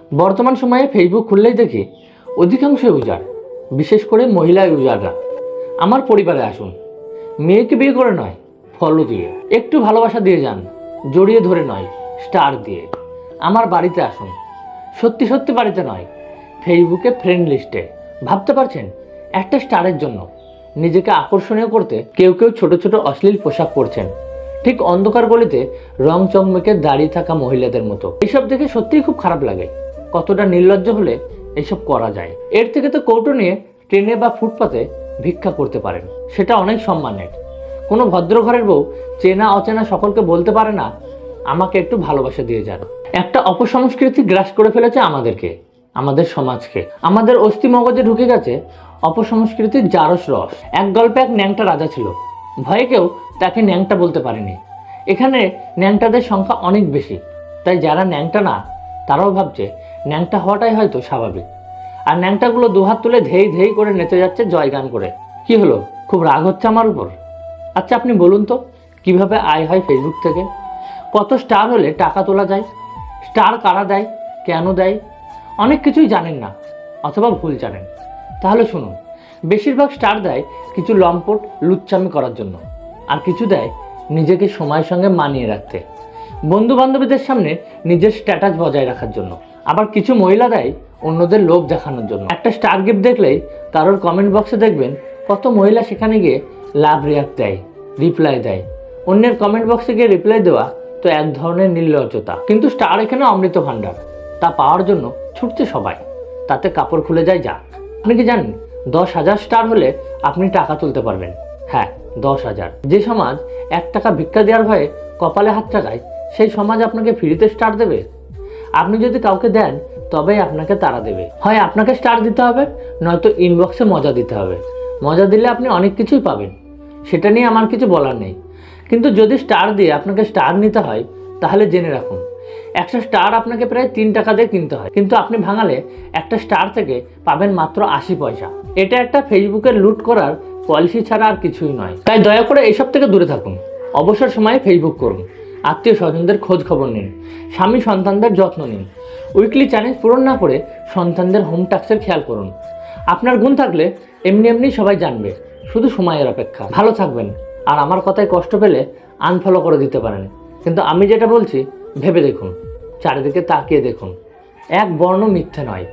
বর্তমান সময়ে ফেসবুক খুললেই দেখি অধিকাংশ ইউজার, বিশেষ করে মহিলা ইউজাররা আমার পরিবারে আসুন, মেয়েকে বিয়ে করে নয়, ফলো দিয়ে, একটু ভালোবাসা দিয়ে যান, জড়িয়ে ধরে নয়, স্টার দিয়ে। আমার বাড়িতে আসুন, সত্যি সত্যি বাড়িতে নয়, ফেসবুকে ফ্রেন্ড লিস্টে। ভাবতে পারছেন, একটা স্টারের জন্য নিজেকে আকর্ষণীয় করতে কেউ কেউ ছোট ছোট অশ্লীল পোশাক পরছেন, ঠিক অন্ধকার গলিতে রং চকমকে দাঁড়িয়ে থাকা মহিলাদের মতো। এইসব দেখে সত্যিই খুব খারাপ লাগে। কতটা নির্লজ্জ হলে এইসব করা যায়। এর থেকে তো কৌটো নিয়ে ট্রেনে বা ফুটপাতে ভিক্ষা করতে পারেন, সেটা অনেক সম্মানের। কোনো ভদ্র ঘরের বউ চেনা অচেনা সকলকে বলতে পারে না আমাকে একটু ভালোবাসা দিয়ে যান। একটা অপসংস্কৃতি গ্রাস করে ফেলেছে আমাদেরকে, আমাদের সমাজকে। আমাদের অস্থি মগজে ঢুকে গেছে অপসংস্কৃতির জারস রস। এক গল্পে এক ন্যাংটা রাজা ছিল, ভয়ে কেউ তাকে ন্যাংটা বলতে পারেনি। এখানে ন্যাংটাদের সংখ্যা অনেক বেশি, তাই যারা ন্যাংটা না তারাও ভাবছে ন্যাংটা হওয়াটাই হয়তো স্বাভাবিক। আর ন্যাংটাগুলো দুহাত তুলে ধেই ধেই করে নেচে যাচ্ছে জয়গান করে। কি হলো, খুব রাগ হচ্ছে আমার উপর? আচ্ছা আপনি বলুন তো, কিভাবে আয় হয় ফেসবুক থেকে? কত স্টার হলে টাকা তোলা যায়? স্টার কারা দেয়, কেন দেয়? অনেক কিছুই জানেন না, অথবা ভুল জানেন। তাহলে শুনুন, বেশিরভাগ স্টার দেয় কিছু লম্পট লুচ্চামি করার জন্য, আর কিছু দেয় নিজেকে সময়ের সঙ্গে মানিয়ে রাখতে, বন্ধু বান্ধবীদের সামনে নিজের স্ট্যাটাস বজায় রাখার জন্য। আবার কিছু মহিলা দেয় অন্যদের লোভ দেখানোর জন্য। একটা স্টার গিফট দেখলেই কারোর কমেন্ট বক্সে দেখবেন কত মহিলা সেখানে গিয়ে লাভ রিয়াক্ট দেয়, রিপ্লাই দেয়। অন্যের কমেন্ট বক্সে গিয়ে রিপ্লাই দেওয়া তো এক ধরনের নির্লজ্জতা। কিন্তু স্টার এখানে অমৃত ভাণ্ডার, তা পাওয়ার জন্য ছুটছে সবাই, তাতে কাপড় খুলে যায় যাক। আপনি কি জানেন 10,000 স্টার হলে আপনি টাকা তুলতে পারবেন? হ্যাঁ, 10,000। যে সমাজ 1 টাকা ভিক্ষা দেওয়ার ভয়ে কপালে হাত টাকায়, সেই সমাজ আপনাকে ফ্রিতে স্টার দেবে? আপনি যদি কাউকে দেন তবেই আপনাকে তারা দেবে। হয় আপনাকে স্টার দিতে হবে, নয়তো ইনবক্সে মজা দিতে হবে। মজা দিলে আপনি অনেক কিছুই পাবেন, সেটা নিয়ে আমার কিছু বলার নেই। কিন্তু যদি স্টার দিয়ে আপনাকে স্টার নিতে হয়, তাহলে জেনে রাখুন 100 স্টার আপনাকে প্রায় 3 টাকা দিয়ে কিনতে হয়, কিন্তু আপনি ভাঙালে একটা স্টার থেকে পাবেন মাত্র 80 পয়সা। এটা একটা ফেসবুকের লুট করার পলিসি ছাড়া আর কিছুই নয়। তাই দয়া করে এইসব থেকে দূরে থাকুন। অবসর সময়ে ফেসবুক করুন, আত্মীয় স্বজনদের খোঁজ খবর নিন, স্বামী সন্তানদের যত্ন নিন। উইকলি চ্যালেঞ্জ পূরণ না করে সন্তানদের হোম টাস্কের খেয়াল করুন। আপনার গুণ থাকলে এমনি এমনি সবাই জানবে, শুধু সময়ের অপেক্ষা। ভালো থাকবেন। আর আমার কথায় কষ্ট পেলে আনফলো করে দিতে পারেন, কিন্তু আমি যেটা বলছি ভেবে দেখুন, চারিদিকে তাকিয়ে দেখুন, এক বর্ণ মিথ্যে নয়।